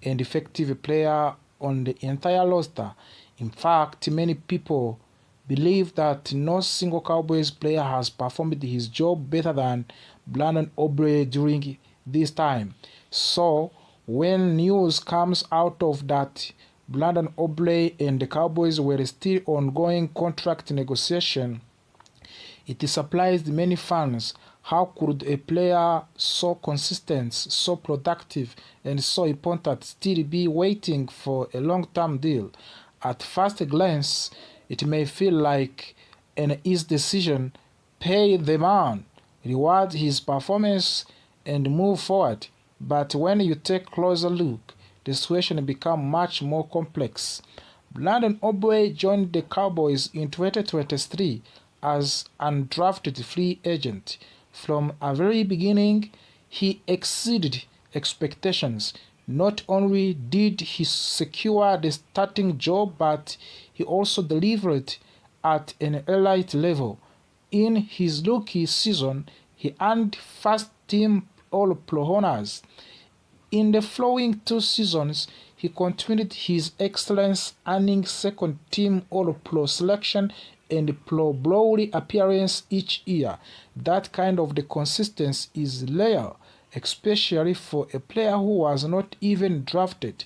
and effective player on the entire roster. In fact, many people believe that no single Cowboys player has performed his job better than Brandon Aubrey during this time. So, when news comes out of that Brandon Aubrey and the Cowboys were still ongoing contract negotiation, it surprised many fans. How could a player so consistent, so productive, and so important still be waiting for a long-term deal? At first glance, it may feel like an easy decision. Pay the man, reward his performance, and move forward. But when you take a closer look, the situation becomes much more complex. Brandon Aubrey joined the Cowboys in 2023 as an undrafted free agent. From a very beginning, he exceeded expectations. Not only did he secure the starting job, but he also delivered at an elite level. In his rookie season, he earned first-team All-Pro honors. In the following two seasons, he continued his excellence, earning second-team All-Pro selection and Pro Bowl appearance each year. That kind of the consistency is rare, especially for a player who was not even drafted.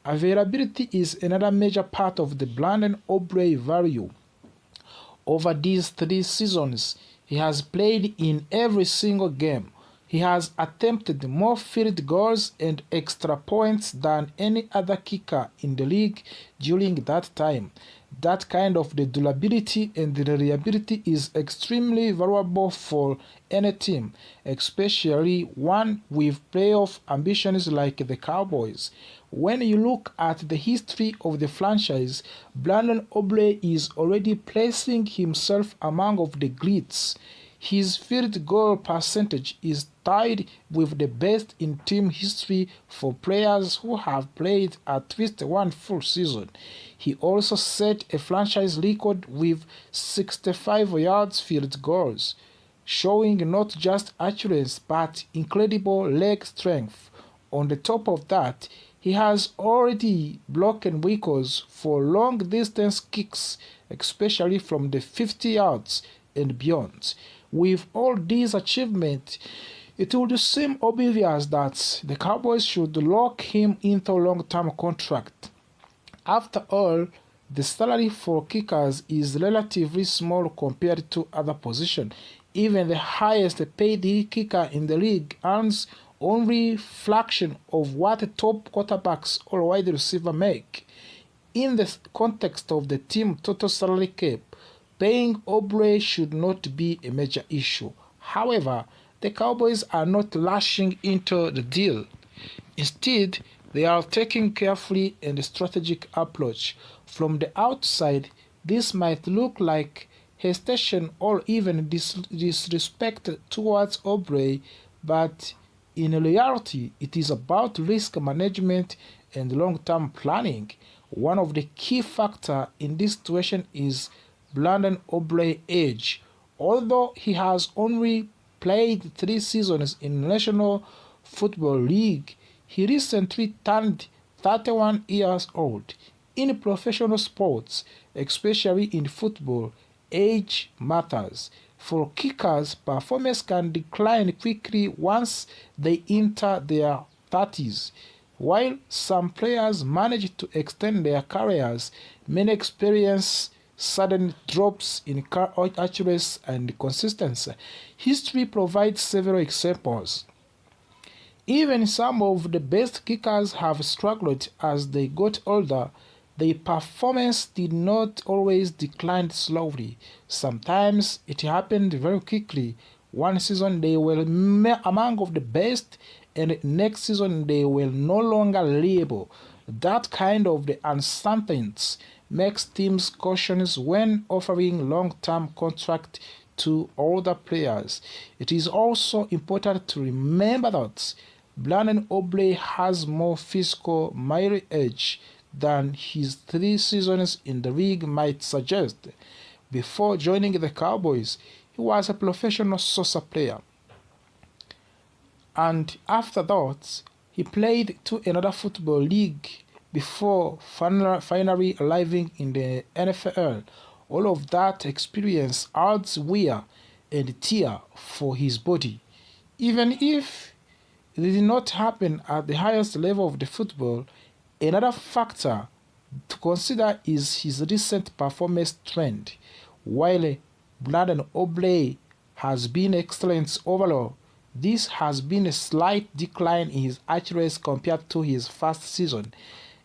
Availability is another major part of the Brandon Aubrey value. Over these 3 seasons, he has played in every single game. He has attempted more field goals and extra points than any other kicker in the league during that time. That kind of the durability and the reliability is extremely valuable for any team, especially one with playoff ambitions like the Cowboys. When you look at the history of the franchise, Brandon Aubrey is already placing himself among of the greats. His field goal percentage is tied with the best in team history for players who have played at least one full season. He also set a franchise record with 65 yards field goals, showing not just accuracy but incredible leg strength. On the top of that, he has already broken records for long-distance kicks, especially from the 50 yards and beyond. With all these achievements, it would seem obvious that the Cowboys should lock him into a long-term contract. After all, the salary for kickers is relatively small compared to other positions. Even the highest paid kicker in the league earns only a fraction of what top quarterbacks or wide receiver make. In the context of the team total salary cap, paying Aubrey should not be a major issue. However, the Cowboys are not rushing into the deal. Instead, they are taking carefully and strategic approach. From the outside, this might look like hesitation or even disrespect towards Aubrey, but in reality, it is about risk management and long-term planning. One of the key factors in this situation is Brandon Aubrey's age. Although he has only played 3 seasons in National Football League, he recently turned 31 years old. In professional sports, especially in football, age matters. For kickers, performance can decline quickly once they enter their 30s. While some players manage to extend their careers, many experience sudden drops in accuracy and consistency. History provides several examples. Even some of the best kickers have struggled as they got older. Their performance did not always decline slowly. Sometimes it happened very quickly. One season they were among of the best, and next season they were no longer reliable. That kind of the uncertainty makes teams cautious when offering long-term contracts to older players. It is also important to remember that Brandon Aubrey has more physical mileage than his 3 seasons in the league might suggest. Before joining the Cowboys, he was a professional soccer player. And after that, He played to another football league before finally arriving in the NFL. All of that experience adds wear and tear for his body. Even if it did not happen at the highest level of the football, another factor to consider is his recent performance trend. While Brandon Aubrey has been excellent overall, this has been a slight decline in his accuracy compared to his first season.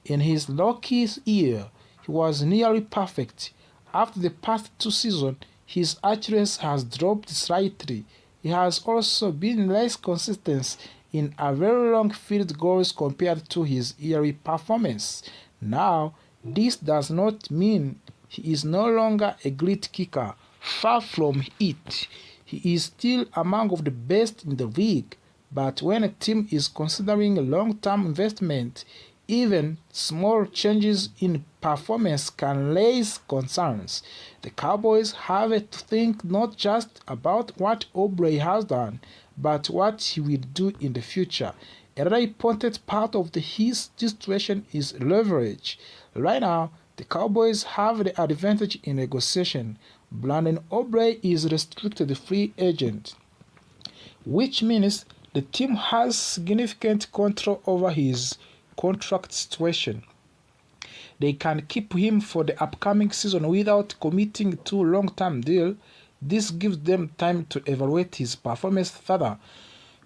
In his rookie year, he was nearly perfect. After the past two seasons, his accuracy has dropped slightly. He has also been less consistent in a very long field goals compared to his yearly performance. Now, this does not mean he is no longer a great kicker. Far from it. He is still among the best in the league, but when a team is considering a long-term investment, even small changes in performance can raise concerns. The Cowboys have to think not just about what Aubrey has done, but what he will do in the future. Another important part of his situation is leverage. Right now, the Cowboys have the advantage in negotiation. Brandon Aubrey is a restricted free agent, which means the team has significant control over his contract situation. They can keep him for the upcoming season without committing to a long-term deal. This gives them time to evaluate his performance further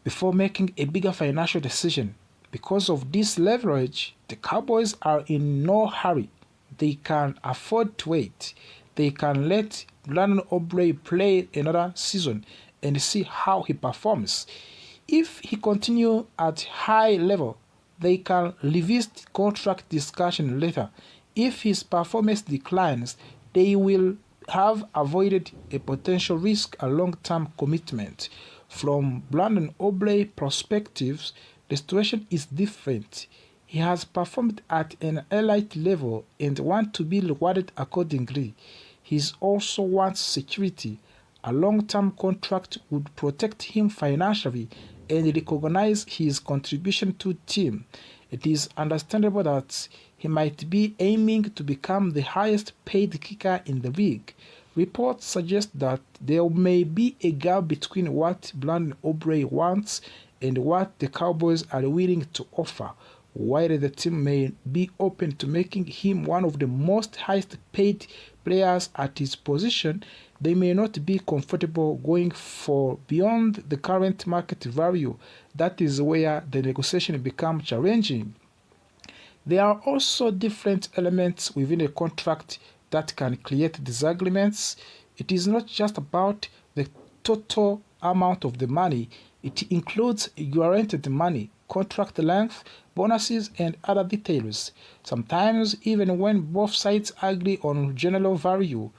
before making a bigger financial decision. Because of this leverage, the Cowboys are in no hurry. They can afford to wait. They can let Brandon Aubrey play another season and see how he performs. If he continues at high level, they can revisit contract discussion later. If his performance declines, they will have avoided a potential risk a long-term commitment. From Brandon Aubrey's perspective, the situation is different. He has performed at an elite level and wants to be rewarded accordingly. He also wants security. A long-term contract would protect him financially and recognize his contribution to the team. It is understandable that he might be aiming to become the highest paid kicker in the league. Reports suggest that there may be a gap between what Brandon Aubrey wants and what the Cowboys are willing to offer. While the team may be open to making him one of the most highest paid players at his position, they may not be comfortable going for beyond the current market value. That is where the negotiation becomes challenging. There are also different elements within a contract that can create disagreements. It is not just about the total amount of the money. It includes guaranteed money, contract length, bonuses, and other details. Sometimes, even when both sides agree on general value,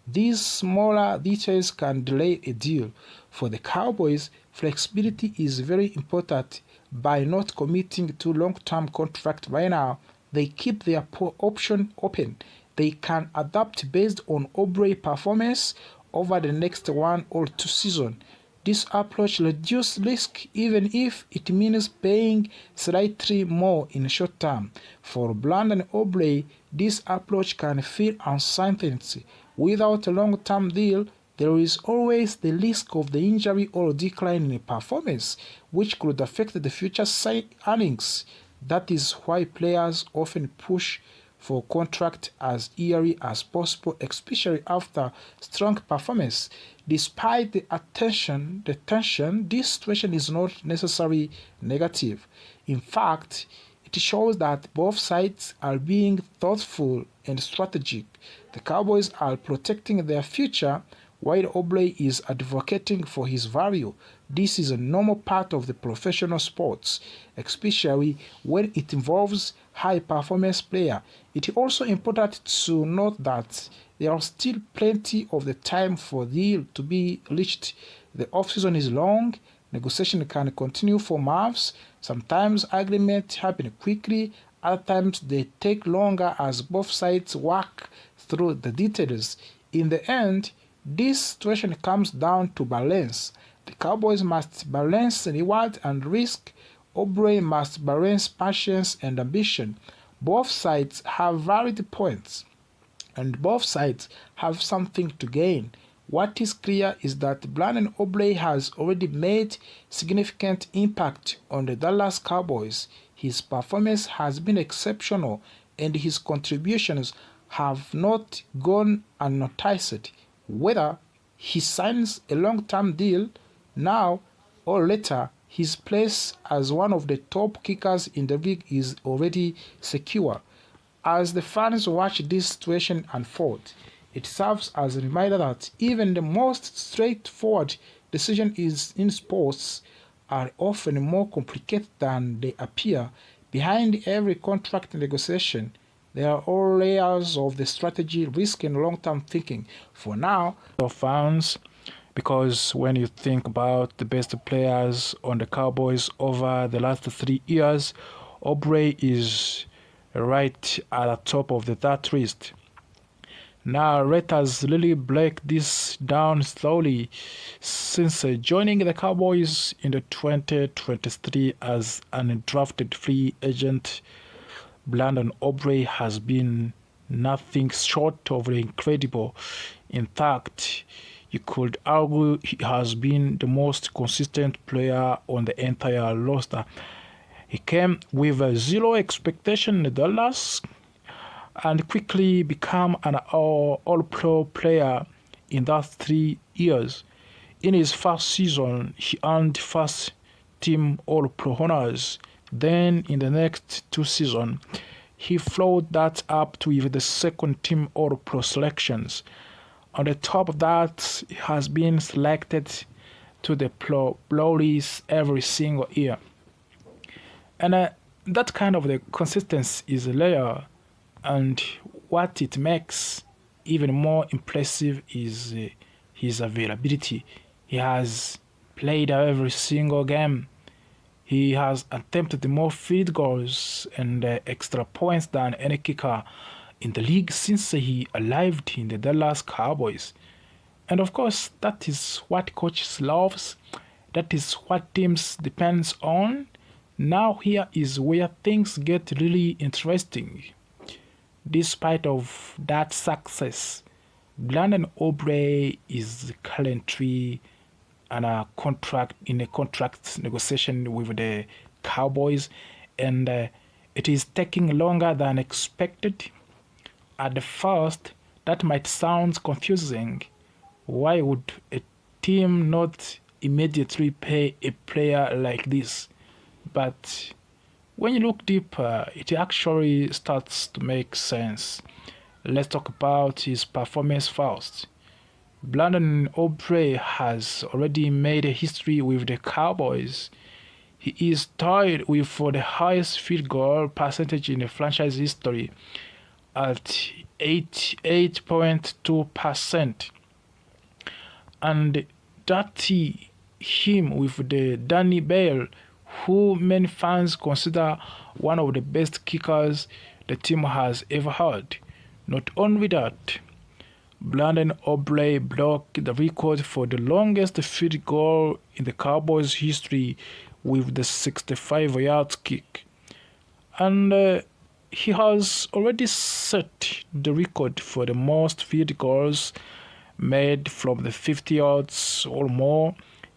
these smaller details can delay a deal. For the Cowboys, flexibility is very important. By not committing to long-term contract right now, they keep their option open. They can adapt based on Aubrey performance over the next 1 or 2 seasons. This approach reduces risk even if it means paying slightly more in short term. For Brandon Aubrey, this approach can feel uncertainty. Without a long-term deal, there is always the risk of the injury or decline in performance, which could affect the future earnings. That is why players often push for contract as early as possible, especially after strong performance. Despite the tension, this situation is not necessarily negative. In fact, it shows that both sides are being thoughtful and strategic. The Cowboys are protecting their future while Aubrey is advocating for his value. This is a normal part of the professional sports, especially when it involves high-performance players. It is also important to note that there is still plenty of the time for the deal to be reached. The offseason is long, negotiation can continue for months, sometimes agreements happen quickly, other times they take longer as both sides work through the details. In the end, this situation comes down to balance. The Cowboys must balance reward and risk. Aubrey must balance patience and ambition. Both sides have valid points, and both sides have something to gain. What is clear is that Brandon Aubrey has already made significant impact on the Dallas Cowboys. His performance has been exceptional, and his contributions have not gone unnoticed. Whether he signs a long-term deal now or later, his place as one of the top kickers in the league is already secure. As the fans watch this situation unfold, it serves as a reminder that even the most straightforward decisions in sports are often more complicated than they appear. Behind every contract negotiation, there are all layers of the strategy, risk, and long-term thinking. For now, for fans, because when you think about the best players on the Cowboys over the last 3 years, Aubrey is right at the top of that list. Now let us really break this down slowly. Since joining the Cowboys in the 2023 as an undrafted free agent, Brandon Aubrey has been nothing short of incredible. In fact, you could argue he has been the most consistent player on the entire roster. He came with zero expectation in Dallas and quickly became an all-pro player in that 3 years. In his first season, he earned first-team all-pro honors. Then, in the next 2 seasons, he followed that up with the second-team all-pro selections. On the top of that, he has been selected to the Pro Bowls every single year. And that kind of the consistency is rare, and what it makes even more impressive is his availability. He has played every single game. He has attempted more field goals and extra points than any kicker in the league since he arrived in the Dallas Cowboys. And of course, that is what coaches loves. That is what teams depends on. Now here is where things get really interesting. Despite of that success, Brandon Aubrey is currently in a contract negotiation with the Cowboys, and it is taking longer than expected. At the first, that might sound confusing. Why would a team not immediately pay a player like this? But when you look deeper, it actually starts to make sense. Let's talk about his performance first. Brandon Aubrey has already made a history with the Cowboys. He is tied with for the highest field goal percentage in the franchise history at 88.2%. And that him with the Danny Bale, who many fans consider one of the best kickers the team has ever had. Not only that, Brandon Aubrey broke the record for the longest field goal in the Cowboys' history with the 65-yard kick. And he has already set the record for the most field goals made from the 50 yards or more.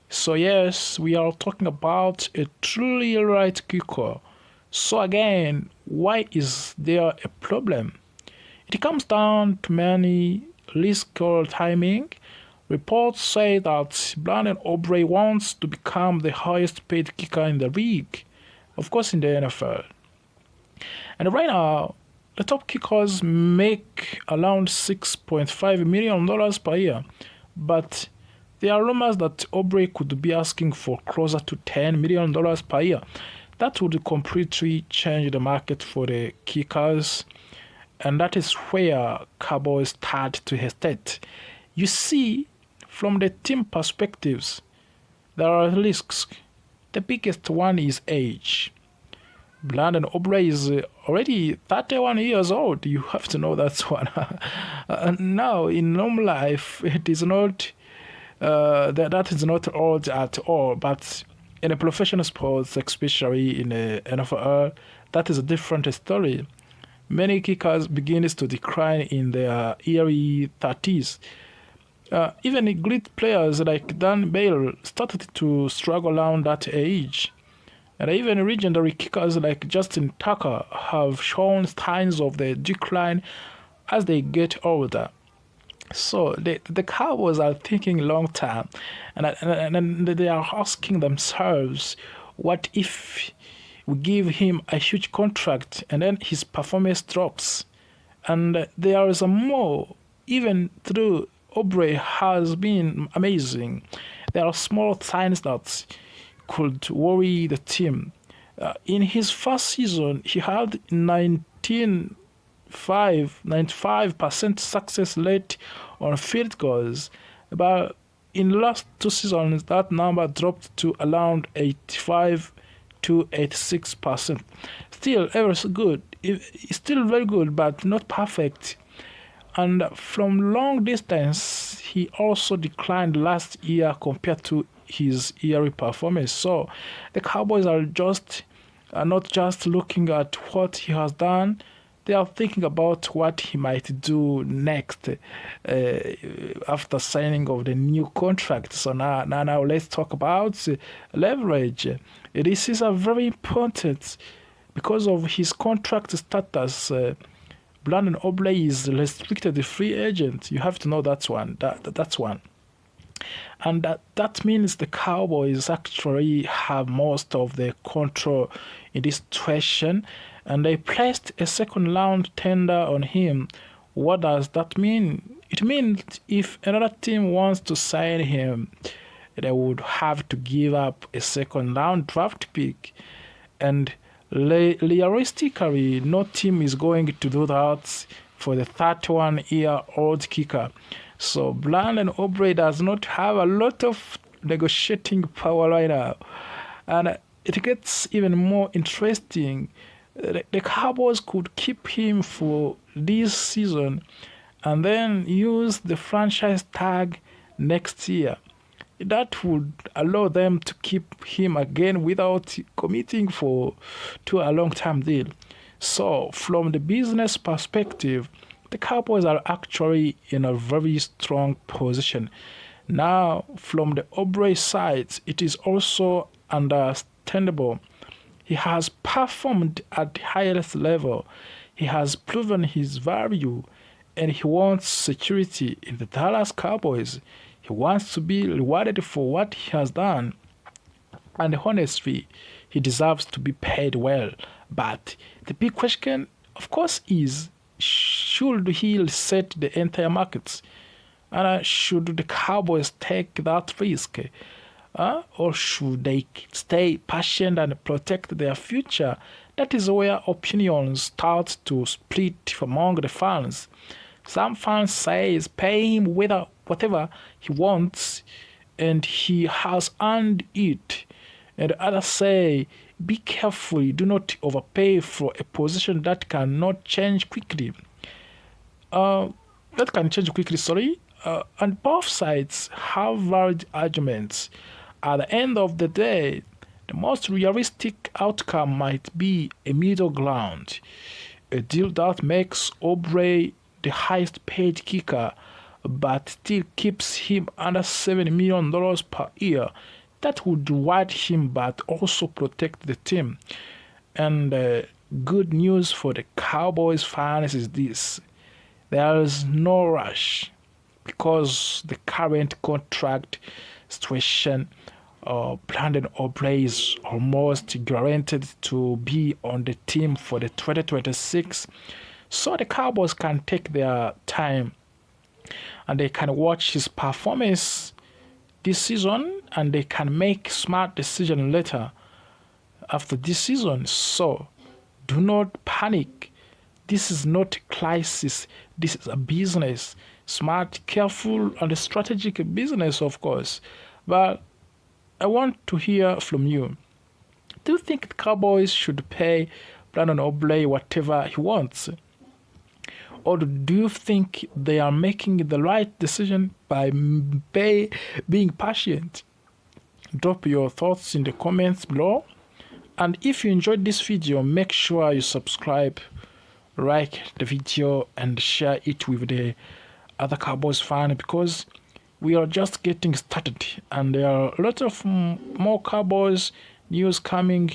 So yes, we are talking about a truly right kicker. So again, why is there a problem? It comes down to many risk or timing. Reports say that Brandon Aubrey wants to become the highest paid kicker in the league, of course in the NFL. And right now, the top kickers make around $6.5 million per year, but there are rumors that Aubrey could be asking for closer to $10 million per year. That would completely change the market for the kickers, and that is where Cowboys start to hesitate. You see, from the team perspectives, there are risks. The biggest one is age. Brandon Aubrey is already 31 years old. You have to know that one. Now, in normal life, it is not that is not old at all, but In a professional sports, especially in the NFL, that is a different story. Many kickers begins to decline in their early 30s. Even great players like Dan Bale started to struggle around that age. And even legendary kickers like Justin Tucker have shown signs of the decline as they get older. So the Cowboys are thinking long term, and they are asking themselves, what if we give him a huge contract and then his performance drops? And there is a more, even through Aubrey has been amazing. There are small signs that could worry the team. In his first season, he had 95% success rate on field goals, but in the last 2 seasons, that number dropped to around 85 to 86%. Still, ever so good. It's still very good, but not perfect. And from long distance, he also declined last year compared to his yearly performance. So the Cowboys are not just looking at what he has done, they are thinking about what he might do next after signing of the new contract. So now let's talk about leverage. This is a very important because of his contract status. Brandon Aubrey is restricted free agent. You have to know that's one. That's one. And that means the Cowboys actually have most of the control in this situation, and they placed a second round tender on him. What does that mean? It means if another team wants to sign him, they would have to give up a second round draft pick. And realistically, no team is going to do that for the 31-year-old kicker. So Brandon Aubrey does not have a lot of negotiating power right now. And it gets even more interesting. The Cowboys could keep him for this season and then use the franchise tag next year. That would allow them to keep him again without committing to a long-term deal. So from the business perspective, the Cowboys are actually in a very strong position. Now, from the Aubrey side, it is also understandable. He has performed at the highest level. He has proven his value, and he wants security in the Dallas Cowboys. He wants to be rewarded for what he has done. And honestly, he deserves to be paid well. But the big question, of course, is should he reset the entire markets? And should the Cowboys take that risk? Or should they stay patient and protect their future? That is where opinions start to split among the fans. Some fans say pay him whatever he wants and he has earned it. And others say be careful, do not overpay for a position that cannot change quickly. And both sides have valid arguments. At the end of the day, the most realistic outcome might be a middle ground, a deal that makes Aubrey the highest paid kicker, but still keeps him under $7 million per year. That would reward him but also protect the team. And good news for the Cowboys fans is this: there is no rush because the current contract situation, Brandon Aubrey is almost guaranteed to be on the team for the 2026. So the Cowboys can take their time and they can watch his performance this season and they can make smart decisions later after this season. So do not panic. This is not a crisis. This is a business. Smart, careful, and strategic business, of course. But I want to hear from you. Do you think the Cowboys should pay Brandon Aubrey whatever he wants? Or do you think they are making the right decision by being patient? Drop your thoughts in the comments below. And if you enjoyed this video, make sure you subscribe, like the video, and share it with the other Cowboys fan, because we are just getting started and there are a lot of more Cowboys news coming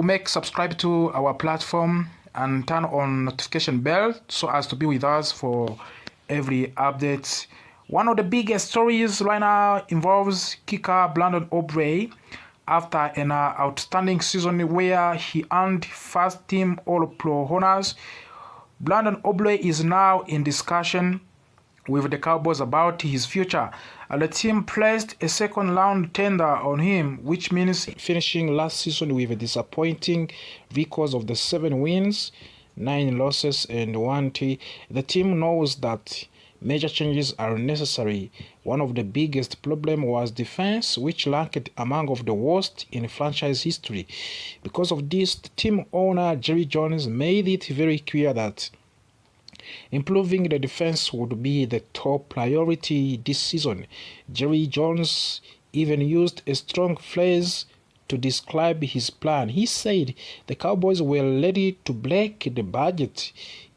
make subscribe to our platform and turn on notification bell so as to be with us for every update. One of the biggest stories right now involves kicker Brandon Aubrey after an outstanding season where he earned first team All-Pro honors. Brandon Aubrey is now in discussion with the Cowboys about his future. The team placed a second round tender on him, which means finishing last season with a disappointing record of the 7 wins, 9 losses, and 1 T. The team knows that major changes are necessary. One of the biggest problems was defense, which ranked among of the worst in franchise history. Because of this, the team owner Jerry Jones made it very clear that improving the defense would be the top priority this season. Jerry Jones even used a strong phrase to describe his plan. He said the Cowboys were ready to break the budget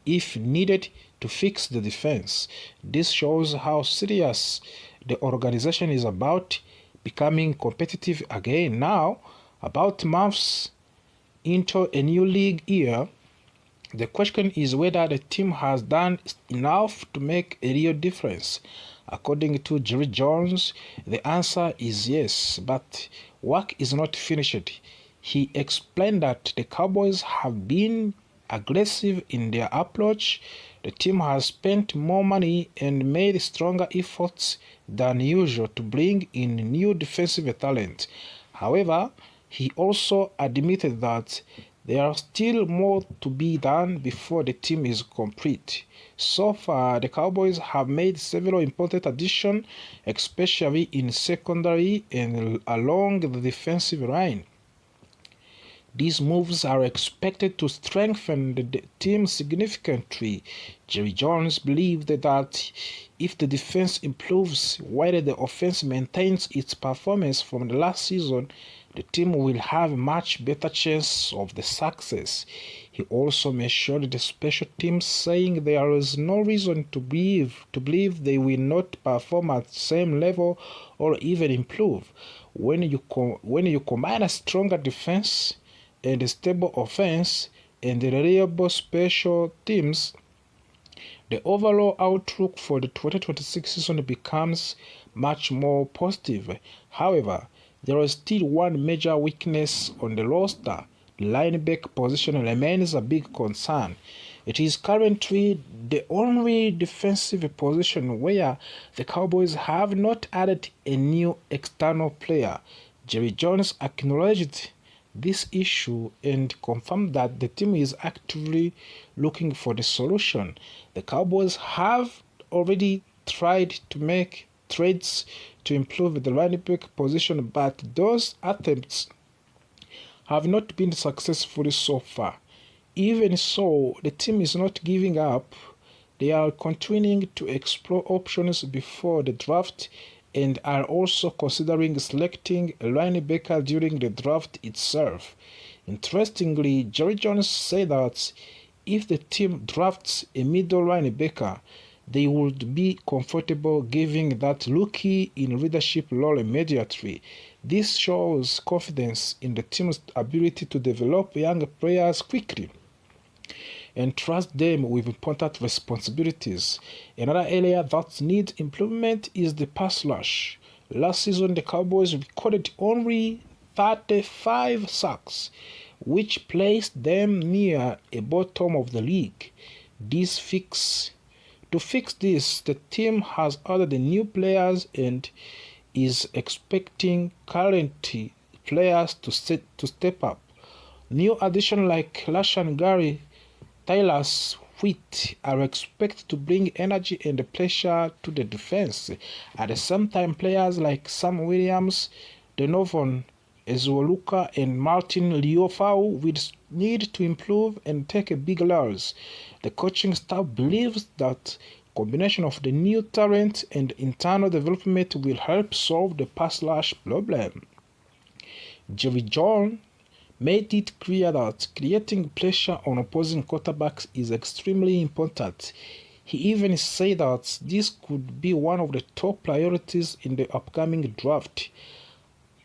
if needed to fix the defense. This shows how serious the organization is about becoming competitive again. Now, about months into a new league year, the question is whether the team has done enough to make a real difference. According to Jerry Jones, the answer is yes, but work is not finished. He explained that the Cowboys have been aggressive in their approach. The team has spent more money and made stronger efforts than usual to bring in new defensive talent. However, he also admitted that there are still more to be done before the team is complete. So far, the Cowboys have made several important additions, especially in secondary and along the defensive line. These moves are expected to strengthen the team significantly. Jerry Jones believed that if the defense improves while the offense maintains its performance from the last season, the team will have a much better chance of the success. He also mentioned the special teams, saying there is no reason to believe they will not perform at the same level or even improve. When you combine a stronger defense and a stable offense and reliable special teams, the overall outlook for the 2026 season becomes much more positive. However, there is still one major weakness on the roster. The linebacker position remains a big concern. It is currently the only defensive position where the Cowboys have not added a new external player. Jerry Jones acknowledged this issue and confirmed that the team is actively looking for the solution. The Cowboys have already tried to make trades to improve the linebacker position, but those attempts have not been successful so far. Even so, the team is not giving up. They are continuing to explore options before the draft and are also considering selecting a linebacker during the draft itself. Interestingly, Jerry Jones said that if the team drafts a middle linebacker, they would be comfortable giving that rookie in leadership role immediately. This shows confidence in the team's ability to develop young players quickly and trust them with important responsibilities. Another area that needs improvement is the pass rush. Last season, the Cowboys recorded only 35 sacks, which placed them near a bottom of the league. To fix this, the team has added new players and is expecting current players to step up. New additions like Rashan Gary, Tyler Sweet are expected to bring energy and pressure to the defense. At the same time, players like Sam Williams, Donovan Ezoluka, and Martin Liofau will need to improve and take a big loss. The coaching staff believes that Combination of the new talent and internal development will help solve the pass rush problem. Jerry Jones made it clear that creating pressure on opposing quarterbacks is extremely important. He even said that this could be one of the top priorities in the upcoming draft.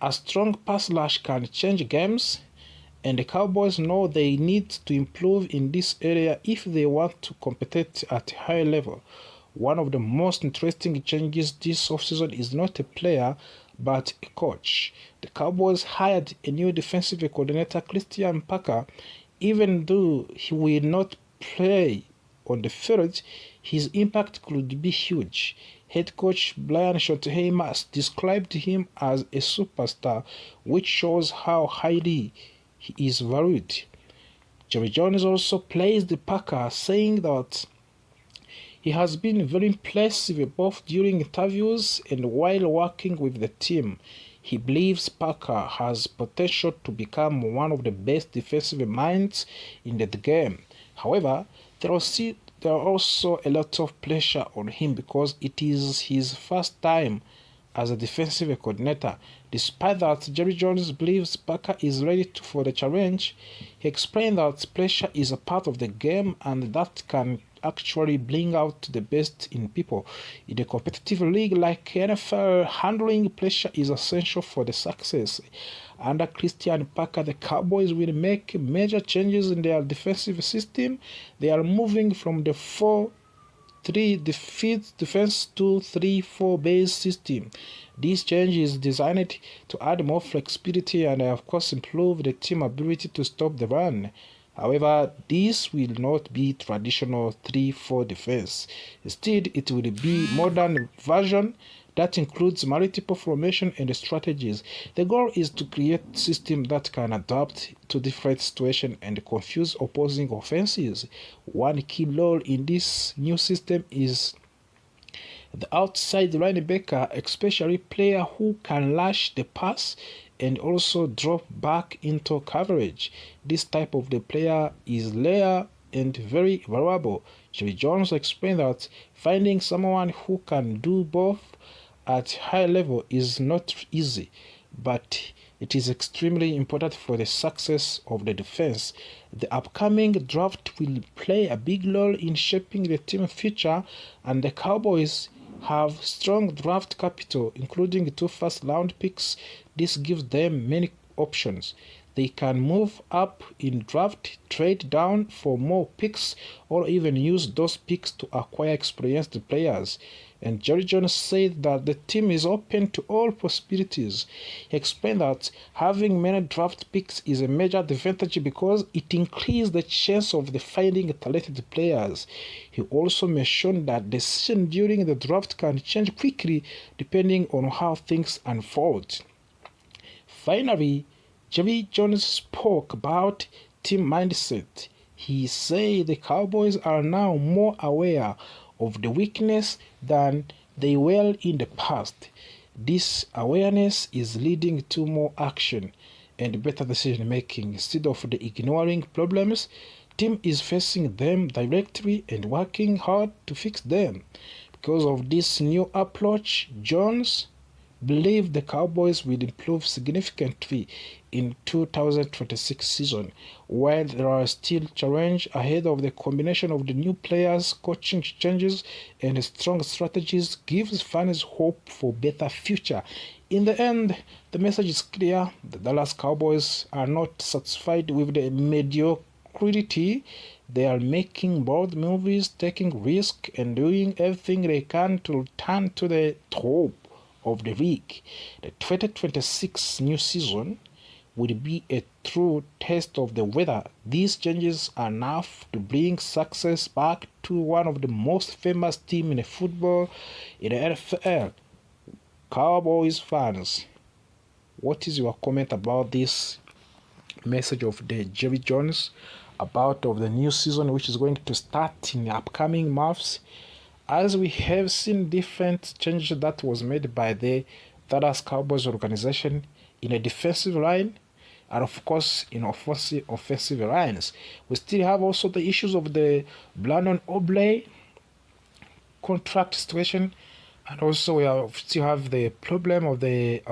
A strong pass rush can change games, and the Cowboys know they need to improve in this area if they want to compete at a high level. One of the most interesting changes this offseason is not a player, but a coach. The Cowboys hired a new defensive coordinator, Christian Parker. Even though he will not play on the field, his impact could be huge. Head coach Brian Schottenheimer described him as a superstar, which shows how highly he is valued. Jerry Jones also praised Parker, saying that he has been very impressive both during interviews and while working with the team. He believes Parker has potential to become one of the best defensive minds in the game. However, there are also a lot of pressure on him because it is his first time as a defensive coordinator. Despite that, Jerry Jones believes Parker is ready for the challenge. He explained that pressure is a part of the game and that can actually bring out the best in people. In a competitive league like NFL, handling pressure is essential for the success. Under Christian Parker, the Cowboys will make major changes in their defensive system. They are moving from the 4-3 defense to 3-4 base system. This change is designed to add more flexibility and of course improve the team ability to stop the run. However, this will not be traditional 3-4 defense. Instead, it will be modern version that includes multiple formation and strategies. The goal is to create a system that can adapt to different situations and confuse opposing offenses. One key role in this new system is the outside linebacker, especially player who can rush the pass and also drop back into coverage. This type of the player is rare and very valuable. Jerry Jones explained that finding someone who can do both at high level is not easy, but it is extremely important for the success of the defense. The upcoming draft will play a big role in shaping the team's future, and the Cowboys have strong draft capital, including 2 first-round picks. This gives them many options. They can move up in draft, trade down for more picks, or even use those picks to acquire experienced players. And Jerry Jones said that the team is open to all possibilities. He explained that having many draft picks is a major advantage because it increases the chance of finding talented players. He also mentioned that decisions during the draft can change quickly depending on how things unfold. Finally, Jerry Jones spoke about team mindset. He said the Cowboys are now more aware of the weakness than they were in the past. This awareness is leading to more action and better decision making. Instead of ignoring problems, team is facing them directly and working hard to fix them. Because of this new approach, Jones believe the Cowboys will improve significantly in 2026 season. While there are still challenges ahead of the combination of the new players, coaching changes, and strong strategies gives fans hope for better future. In the end, the message is clear. The Dallas Cowboys are not satisfied with the mediocrity. They are making bold moves, taking risks, and doing everything they can to return to the top of the league. The 2026 new season will be a true test of the whether these changes are enough to bring success back to one of the most famous teams in football in the NFL. Cowboys fans, what is your comment about this message of the Jerry Jones about of the new season which is going to start in the upcoming months? As we have seen different changes that was made by the Dallas Cowboys organization in a defensive line and of course in offensive lines. We still have also the issues of the Aubrey contract situation, and also we still have the problem of the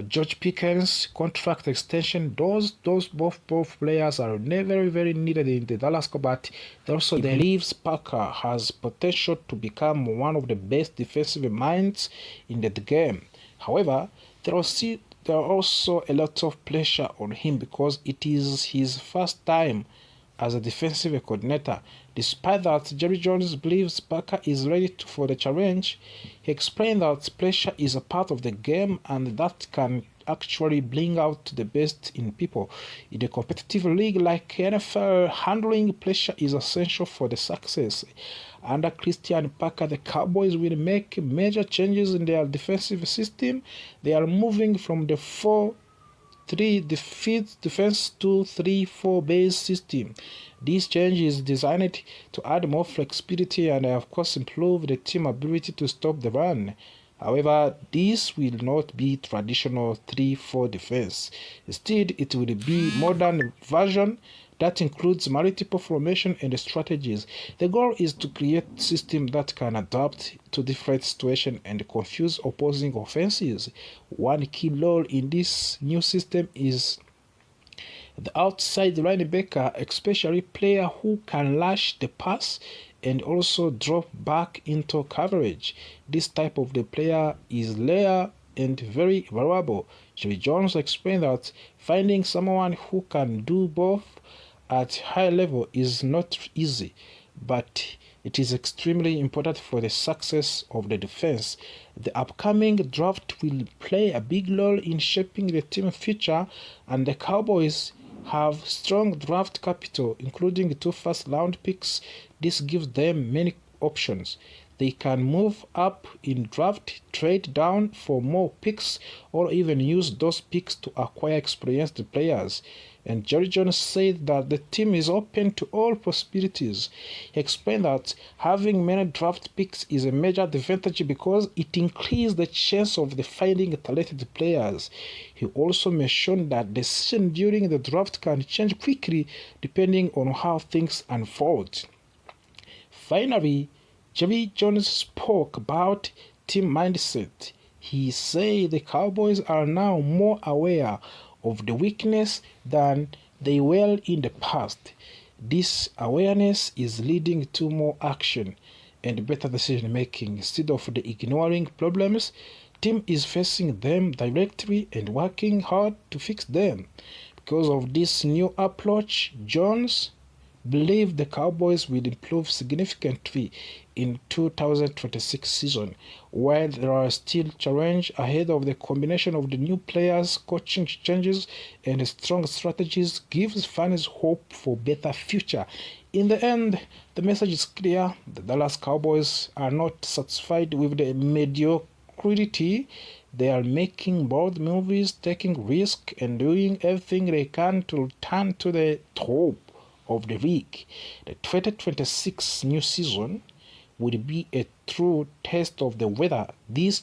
George Pickens contract extension. Those both players are very, very needed in the Dallas Cowboys, but also the believes Parker has potential to become one of the best defensive minds in the game. However, there are also a lot of pressure on him because it is his first time as a defensive coordinator. Despite that, Jerry Jones believes Parker is ready for the challenge. He explained that pressure is a part of the game and that can actually bring out the best in people. In a competitive league like NFL, handling pressure is essential for the success. Under Christian Parker, the Cowboys will make major changes in their defensive system. They are moving from the 4-3 defense to 3-4 base system. This change is designed to add more flexibility and of course improve the team ability to stop the run. However, this will not be traditional 3-4 defense. Instead, it will be modern version that includes multiple formation and strategies. The goal is to create a system that can adapt to different situations and confuse opposing offenses. One key role in this new system is the outside linebacker, especially player who can rush the pass and also drop back into coverage. This type of the player is rare and very valuable. Jerry Jones explained that finding someone who can do both at high level is not easy, but it is extremely important for the success of the defense. The upcoming draft will play a big role in shaping the team's future, and the Cowboys have strong draft capital, including 2 first-round picks. This gives them many options. They can move up in draft, trade down for more picks, or even use those picks to acquire experienced players. And Jerry Jones said that the team is open to all possibilities. He explained that having many draft picks is a major advantage because it increases the chance of finding talented players. He also mentioned that decisions during the draft can change quickly depending on how things unfold. Finally, Jerry Jones spoke about team mindset. He said the Cowboys are now more aware of the weakness than they were in the past. This awareness is leading to more action and better decision making. Instead of ignoring problems, team is facing them directly and working hard to fix them. Because of this new approach, Jones believe the Cowboys will improve significantly in 2026 season. While there are still challenges ahead of the combination of the new players, coaching changes, and strong strategies gives fans hope for better future. In the end, the message is clear. The Dallas Cowboys are not satisfied with the mediocrity. They are making bold moves, taking risks, and doing everything they can to return to the top of the league. The 2026 new season will be a true test of the whether these